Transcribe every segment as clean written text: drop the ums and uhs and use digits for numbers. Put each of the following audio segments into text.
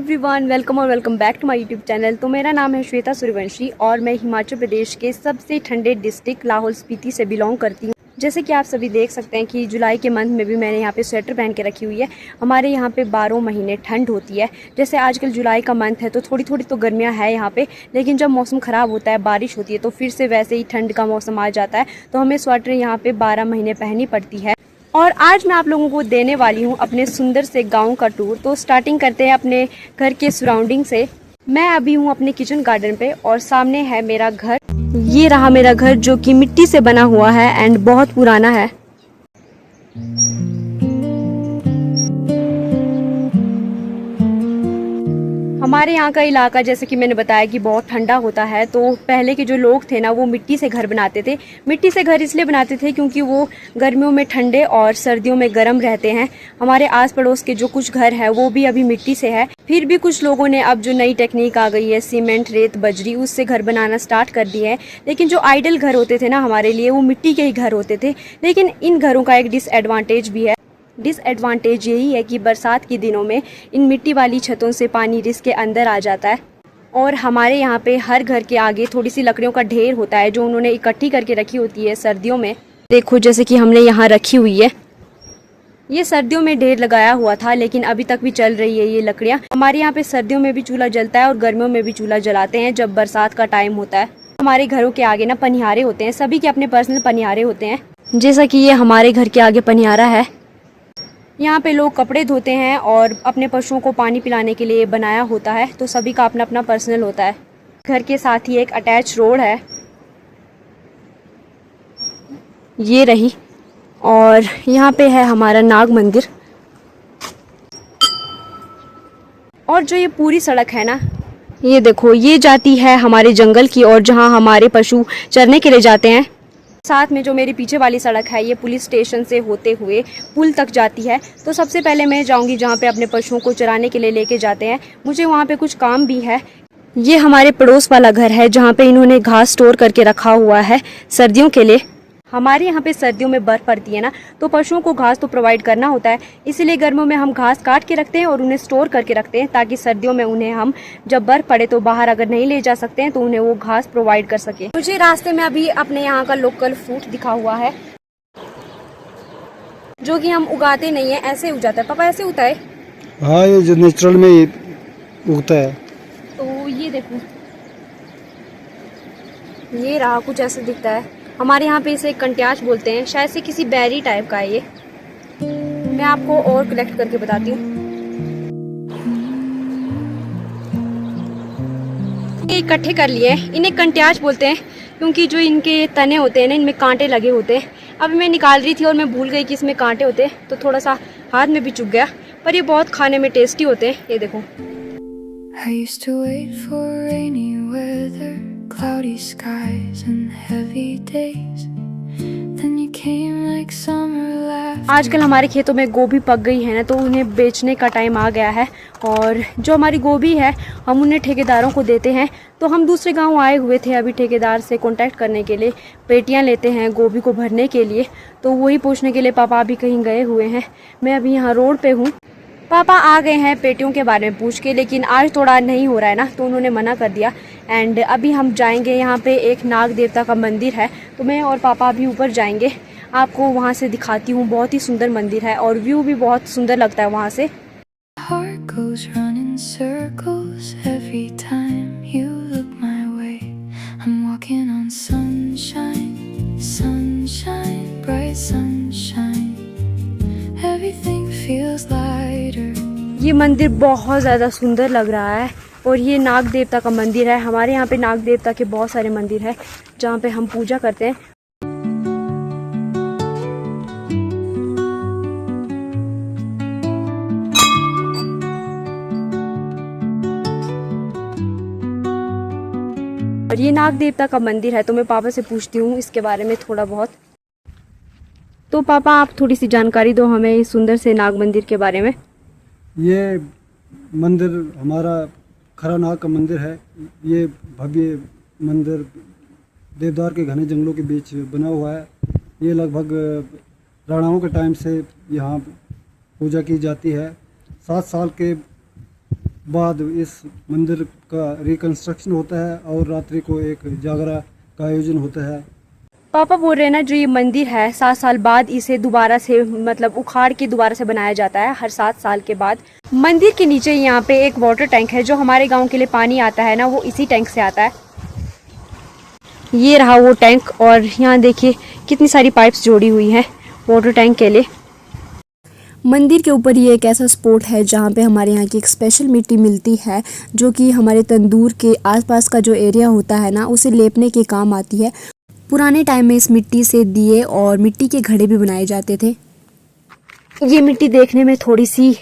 Everyone, welcome और welcome back to my YouTube channel. तो मेरा नाम है श्वेता सूर्यवंशी और मैं हिमाचल प्रदेश के सबसे ठंडे डिस्ट्रिक्ट लाहौल स्पीति से बिलोंग करती हूँ। जैसे कि आप सभी देख सकते हैं कि जुलाई के मंथ में भी मैंने यहाँ पे स्वेटर पहन के रखी हुई है। हमारे यहाँ पे 12 महीने ठंड होती है। जैसे आजकल जुलाई का मंथ है तो थोड़ी थोड़ी तो गर्मियाँ है यहाँ पे, लेकिन जब मौसम ख़राब होता है, बारिश होती है, तो फिर से वैसे ही ठंड का मौसम आ जाता है। तो हमें स्वेटर यहाँ पे 12 महीने पहननी पड़ती है। और आज मैं आप लोगों को देने वाली हूँ अपने सुंदर से गांव का टूर। तो स्टार्टिंग करते हैं अपने घर के सराउंडिंग से। मैं अभी हूँ अपने किचन गार्डन पे और सामने है मेरा घर। ये रहा मेरा घर जो कि मिट्टी से बना हुआ है एंड बहुत पुराना है। हमारे यहाँ का इलाका जैसे कि मैंने बताया कि बहुत ठंडा होता है, तो पहले के जो लोग थे ना वो मिट्टी से घर बनाते थे। मिट्टी से घर इसलिए बनाते थे क्योंकि वो गर्मियों में ठंडे और सर्दियों में गर्म रहते हैं। हमारे आस पड़ोस के जो कुछ घर है वो भी अभी मिट्टी से है। फिर भी कुछ लोगों ने अब जो नई टेक्निक आ गई है सीमेंट, रेत, बजरी, उससे घर बनाना स्टार्ट कर दिए है। लेकिन जो आइडल घर होते थे ना हमारे लिए, वो मिट्टी के ही घर होते थे। लेकिन इन घरों का एक डिसएडवांटेज भी है। डिसएडवांटेज यही है कि बरसात के दिनों में इन मिट्टी वाली छतों से पानी रिस के अंदर आ जाता है। और हमारे यहाँ पे हर घर के आगे थोड़ी सी लकड़ियों का ढेर होता है जो उन्होंने इकट्ठी करके रखी होती है सर्दियों में। देखो जैसे कि हमने यहाँ रखी हुई है। ये सर्दियों में ढेर लगाया हुआ था लेकिन अभी तक भी चल रही है ये लकड़ियाँ। हमारे यहाँ पे सर्दियों में भी चूल्हा जलता है और गर्मियों में भी चूल्हा जलाते हैं जब बरसात का टाइम होता है। हमारे घरों के आगे ना पनिहारे होते हैं, सभी के अपने पर्सनल पनिहारे होते हैं। जैसा कि ये हमारे घर के आगे पनिहारा है। यहाँ पे लोग कपड़े धोते हैं और अपने पशुओं को पानी पिलाने के लिए बनाया होता है, तो सभी का अपना अपना पर्सनल होता है। घर के साथ ही एक अटैच रोड है, ये रही। और यहाँ पे है हमारा नाग मंदिर। और जो ये पूरी सड़क है ना, ये देखो, ये जाती है हमारे जंगल की ओर जहाँ हमारे पशु चरने के लिए जाते हैं। साथ में जो मेरी पीछे वाली सड़क है ये पुलिस स्टेशन से होते हुए पुल तक जाती है। तो सबसे पहले मैं जाऊंगी जहाँ पे अपने पशुओं को चराने के लिए लेके जाते हैं। मुझे वहाँ पे कुछ काम भी है। ये हमारे पड़ोस वाला घर है जहाँ पे इन्होंने घास स्टोर करके रखा हुआ है सर्दियों के लिए। हमारे यहाँ पे सर्दियों में बर्फ़ पड़ती है ना, तो पशुओं को घास तो प्रोवाइड करना होता है। इसीलिए गर्मियों में हम घास काट के रखते हैं और उन्हें स्टोर करके रखते हैं, ताकि सर्दियों में उन्हें हम जब बर्फ़ पड़े तो बाहर अगर नहीं ले जा सकते हैं तो उन्हें वो घास प्रोवाइड कर सके। मुझे रास्ते में अभी अपने यहाँ का लोकल फ्रूट दिखा हुआ है जो कि हम उगाते नहीं है, ऐसे उग जाता है। पापा ऐसे उगता है? हाँ, ये जो नेचुरल में उगता है। तो ये देखो, ये रहा, कुछ ऐसे दिखता है। हमारे यहाँ पे इसे कंट्याश बोलते हैं, शायद से किसी बेरी टाइप का है ये। मैं आपको और कलेक्ट करके बताती हूँ। ये इकट्ठे कर लिए, इन्हें कंट्याश बोलते हैं क्योंकि जो इनके तने होते हैं ना, इनमें कांटे लगे होते हैं। अभी मैं निकाल रही थी और मैं भूल गई कि इसमें कांटे होते हैं, तो थोड़ा सा हाथ में भी चुभ गया, पर ये बहुत खाने में टेस्टी होते हैं। ये देखो। I used to wait for rainy weather, cloudy skies and heavy days. Then you came like summer laughter. आजकल हमारे खेतों में गोभी पक गई है ना, तो उन्हें बेचने का टाइम आ गया है। और जो हमारी गोभी है हम उन्हें ठेकेदारों को देते हैं। तो हम दूसरे गांव आए हुए थे अभी ठेकेदार से कांटेक्ट करने के लिए। पेटियां लेते हैं गोभी को भरने के लिए, तो वही पूछने के लिए पापा अभी कहीं गए हुए हैं। मैं अभी यहाँ रोड पे हूँ। पापा आ गए हैं पेटियों के बारे में पूछ के, लेकिन आज थोड़ा नहीं हो रहा है ना, तो उन्होंने मना कर दिया। एंड अभी हम जाएंगे, यहाँ पे एक नाग देवता का मंदिर है, तो मैं और पापा अभी ऊपर जाएंगे। आपको वहाँ से दिखाती हूँ, बहुत ही सुंदर मंदिर है और व्यू भी बहुत सुंदर लगता है वहाँ से। ये मंदिर बहुत ज़्यादा सुंदर लग रहा है और ये नाग देवता का मंदिर है। हमारे यहाँ पे नाग देवता के बहुत सारे मंदिर है जहाँ पे हम पूजा करते हैं। और ये नाग देवता का मंदिर है, तो मैं पापा से पूछती हूँ इसके बारे में थोड़ा बहुत। तो पापा आप थोड़ी सी जानकारी दो हमें इस सुंदर से नाग मंदिर के बारे में। ये मंदिर हमारा खरा नाग का मंदिर है। ये भव्य मंदिर देवदार के घने जंगलों के बीच बना हुआ है। ये लगभग राणाओं के टाइम से यहाँ पूजा की जाती है। 7 साल के बाद इस मंदिर का रिकंस्ट्रक्शन होता है और रात्रि को एक जागरा का आयोजन होता है। पापा बोल रहे हैं ना, जो ये मंदिर है 7 साल बाद इसे दोबारा से मतलब उखाड़ के दोबारा से बनाया जाता है, हर 7 साल के बाद। मंदिर के नीचे यहाँ पे एक वाटर टैंक है, जो हमारे गांव के लिए पानी आता है ना, वो इसी टैंक से आता है। ये रहा वो टैंक, और यहाँ देखिए कितनी सारी पाइप्स जोड़ी हुई हैं वाटर टैंक के लिए। मंदिर के ऊपर ये एक ऐसा स्पॉट है जहाँ पे हमारे यहाँ की एक स्पेशल मिट्टी मिलती है, जो कि हमारे तंदूर के आसपास का जो एरिया होता है ना, उसे लेपने के काम आती है। पुराने टाइम में इस मिट्टी से दिए और मिट्टी के घड़े भी बनाए जाते थे। ये मिट्टी देखने में थोड़ी सी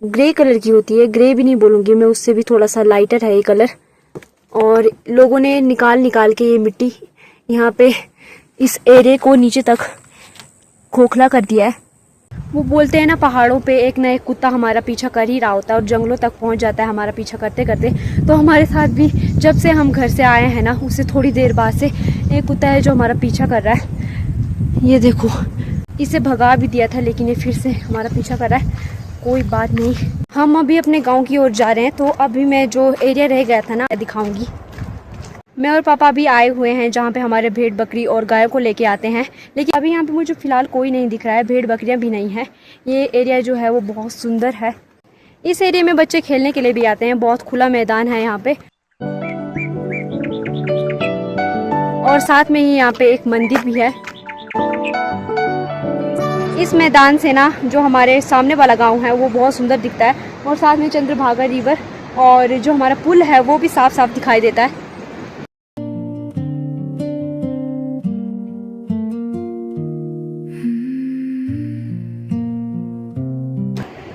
ग्रे कलर की होती है, ग्रे भी नहीं बोलूँगी मैं, उससे भी थोड़ा सा लाइटर है ये कलर। और लोगों ने निकाल के ये मिट्टी यहाँ पे इस एरिया को नीचे तक खोखला कर दिया है। वो बोलते हैं ना, पहाड़ों पे एक ना एक कुत्ता हमारा पीछा कर ही रहा होता है और जंगलों तक पहुंच जाता है हमारा पीछा करते करते। तो हमारे साथ भी जब से हम घर से आए हैं ना, उससे थोड़ी देर बाद से एक कुत्ता है जो हमारा पीछा कर रहा है। ये देखो, इसे भगा भी दिया था लेकिन ये फिर से हमारा पीछा कर रहा है। कोई बात नहीं, हम अभी अपने गाँव की ओर जा रहे हैं। तो अभी मैं जो एरिया रह गया था ना, दिखाऊंगी। मैं और पापा भी आए हुए हैं जहाँ पे हमारे भेड़ बकरी और गायों को लेके आते हैं, लेकिन अभी यहाँ पे मुझे फ़िलहाल कोई नहीं दिख रहा है, भेड़ बकरियाँ भी नहीं हैं। ये एरिया जो है वो बहुत सुंदर है। इस एरिया में बच्चे खेलने के लिए भी आते हैं, बहुत खुला मैदान है यहाँ पे। और साथ में ही यहाँ पे एक मंदिर भी है। इस मैदान से ना जो हमारे सामने वाला गाँव है वो बहुत सुंदर दिखता है, और साथ में चंद्रभागा रिवर और जो हमारा पुल है वो भी साफ साफ दिखाई देता है।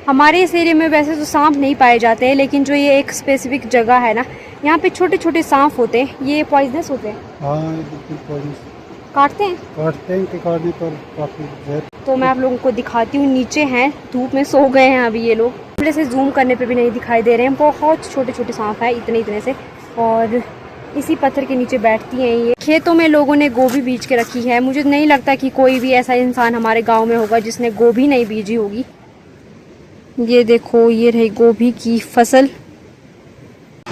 हमारे इस एरिया में वैसे तो सांप नहीं पाए जाते हैं, लेकिन जो ये एक स्पेसिफिक जगह है ना, यहाँ पे छोटे छोटे सांप होते हैं। ये पॉइजनस होते हैं। हाँ, बिल्कुल पॉइजनस। काटते हैं कि काटने पर काफी जहर। तो मैं आप लोगों को दिखाती हूँ। नीचे हैं, धूप में सो गए हैं अभी ये लोग, थोड़े से जूम करने पे भी नहीं दिखाई दे रहे हैं। बहुत छोटे छोटे सांप हैं, इतने इतने से, और इसी पत्थर के नीचे बैठती हैं ये। खेतों में लोगों ने गोभी बीज के रखी है। मुझे नहीं लगता कि कोई भी ऐसा इंसान हमारे गाँव में होगा जिसने गोभी नहीं बीजी होगी। ये देखो, ये रही गोभी की फसल।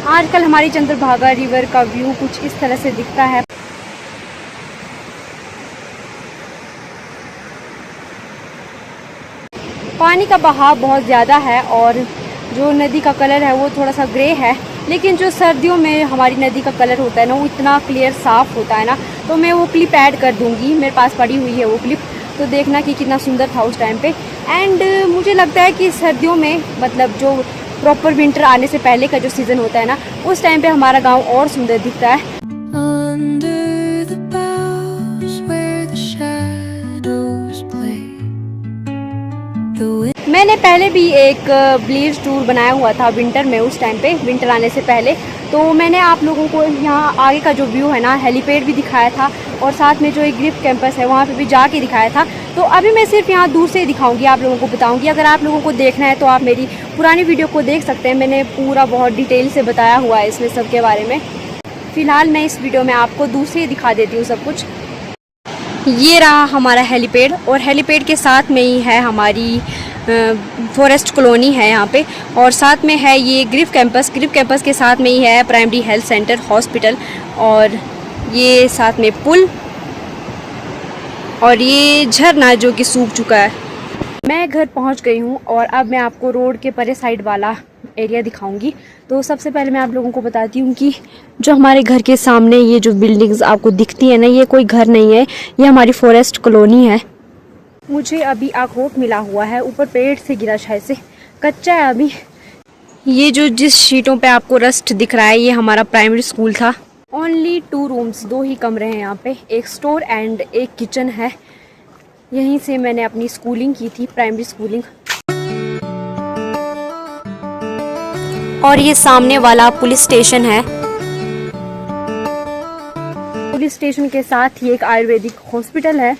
आजकल हमारी चंद्रभागा रिवर का व्यू कुछ इस तरह से दिखता है। पानी का बहाव बहुत ज़्यादा है और जो नदी का कलर है वो थोड़ा सा ग्रे है, लेकिन जो सर्दियों में हमारी नदी का कलर होता है ना, वो इतना क्लियर साफ़ होता है ना। तो मैं वो क्लिप ऐड कर दूँगी, मेरे पास पड़ी हुई है वो क्लिप, तो देखना कि कितना सुंदर था उस टाइम पे। एंड मुझे लगता है कि सर्दियों में, मतलब जो प्रॉपर विंटर आने से पहले का जो सीज़न होता है ना, उस टाइम पे हमारा गांव और सुंदर दिखता है। मैंने पहले भी एक ब्लीच टूर बनाया हुआ था विंटर में, उस टाइम पे विंटर आने से पहले। तो मैंने आप लोगों को यहाँ आगे का जो व्यू है ना, हेलीपैड भी दिखाया था, और साथ में जो एक ग्रिफ कैंपस है वहाँ पे भी जाके दिखाया था। तो अभी मैं सिर्फ यहाँ दूर से ही दिखाऊंगी, आप लोगों को बताऊंगी। अगर आप लोगों को देखना है तो आप मेरी पुरानी वीडियो को देख सकते हैं, मैंने पूरा बहुत डिटेल से बताया हुआ है इसमें सब के बारे में। फ़िलहाल मैं इस वीडियो में आपको दूर से ही दिखा देती हूँ सब कुछ। ये रहा हमारा हेलीपैड, और हेलीपैड के साथ में ही है हमारी फॉरेस्ट कॉलोनी है यहाँ पे, और साथ में है ये ग्रिफ कैंपस। ग्रिफ कैंपस के साथ में ही है प्राइमरी हेल्थ सेंटर, हॉस्पिटल, और ये साथ में पुल, और ये झरना जो कि सूख चुका है। मैं घर पहुँच गई हूँ और अब मैं आपको रोड के परे साइड वाला एरिया दिखाऊंगी। तो सबसे पहले मैं आप लोगों को बताती हूँ कि जो हमारे घर के सामने ये जो बिल्डिंग्स आपको दिखती है ना, ये कोई घर नहीं है, ये हमारी फॉरेस्ट कॉलोनी है। मुझे अभी अखरोट मिला हुआ है, ऊपर पेड़ से गिरा, शायद से कच्चा है अभी। ये जो जिस शीटों पे आपको रस्ट दिख रहा है, ये हमारा प्राइमरी स्कूल था। ओनली 2 रूम्स, 2 ही कमरे हैं यहाँ पे, एक स्टोर एंड एक किचन है। यहीं से मैंने अपनी स्कूलिंग की थी, प्राइमरी स्कूलिंग। और ये सामने वाला पुलिस स्टेशन है। पुलिस स्टेशन के साथ ही एक आयुर्वेदिक हॉस्पिटल है।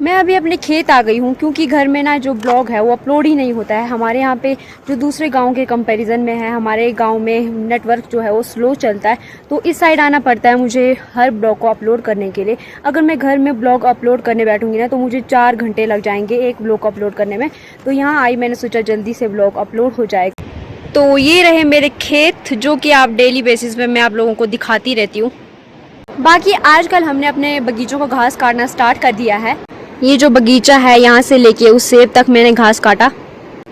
मैं अभी अपने खेत आ गई हूँ क्योंकि घर में ना जो ब्लॉग है वो अपलोड ही नहीं होता है। हमारे यहाँ पे जो दूसरे गांव के कंपैरिजन में है, हमारे गांव में नेटवर्क जो है वो स्लो चलता है, तो इस साइड आना पड़ता है मुझे हर ब्लॉग को अपलोड करने के लिए। अगर मैं घर में ब्लॉग अपलोड करने बैठूंगी ना तो मुझे 4 घंटे लग जाएंगे एक ब्लॉग अपलोड करने में। तो यहाँ आई, मैंने सोचा जल्दी से ब्लॉग अपलोड हो जाएगा। तो ये रहे मेरे खेत जो कि आप डेली बेसिस पे मैं आप लोगों को दिखाती रहती हूँ। बाकी आजकल हमने अपने बगीचों को घास काटना स्टार्ट कर दिया है। ये जो बगीचा है यहाँ से लेके उस सेब तक मैंने घास काटा।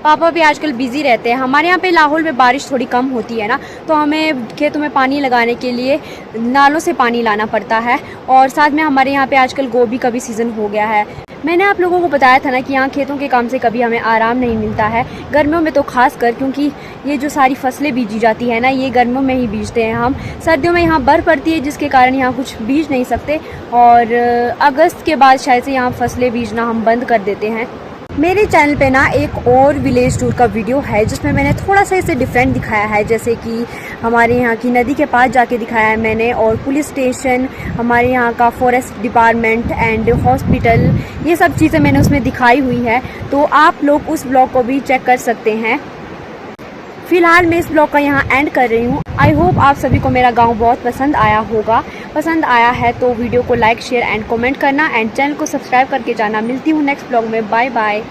पापा भी आजकल बिजी रहते हैं। हमारे यहाँ पे लाहौल में बारिश थोड़ी कम होती है ना, तो हमें खेतों में पानी लगाने के लिए नालों से पानी लाना पड़ता है। और साथ में हमारे यहाँ पे आजकल गोभी का भी सीज़न हो गया है। मैंने आप लोगों को बताया था ना कि यहाँ खेतों के काम से कभी हमें आराम नहीं मिलता है, गर्मियों में तो खास कर, क्योंकि ये जो सारी फसलें बीजी जाती है ना ये गर्मियों में ही बीजते हैं हम। सर्दियों में यहाँ बर्फ़ पड़ती है जिसके कारण यहाँ कुछ बीज नहीं सकते, और अगस्त के बाद शायद से यहाँ फसलें बीजना हम बंद कर देते हैं। मेरे चैनल पे ना एक और विलेज टूर का वीडियो है जिसमें मैंने थोड़ा सा इसे डिफरेंट दिखाया है, जैसे कि हमारे यहाँ की नदी के पास जाके दिखाया है मैंने, और पुलिस स्टेशन, हमारे यहाँ का फॉरेस्ट डिपार्टमेंट एंड हॉस्पिटल, ये सब चीज़ें मैंने उसमें दिखाई हुई है। तो आप लोग उस ब्लॉग को भी चेक कर सकते हैं। फिलहाल मैं इस ब्लॉग का यहाँ एंड कर रही हूँ। आई होप आप सभी को मेरा गांव बहुत पसंद आया होगा। पसंद आया है तो वीडियो को लाइक, शेयर एंड कमेंट करना, एंड चैनल को सब्सक्राइब करके जाना। मिलती हूँ नेक्स्ट ब्लॉग में। Bye bye.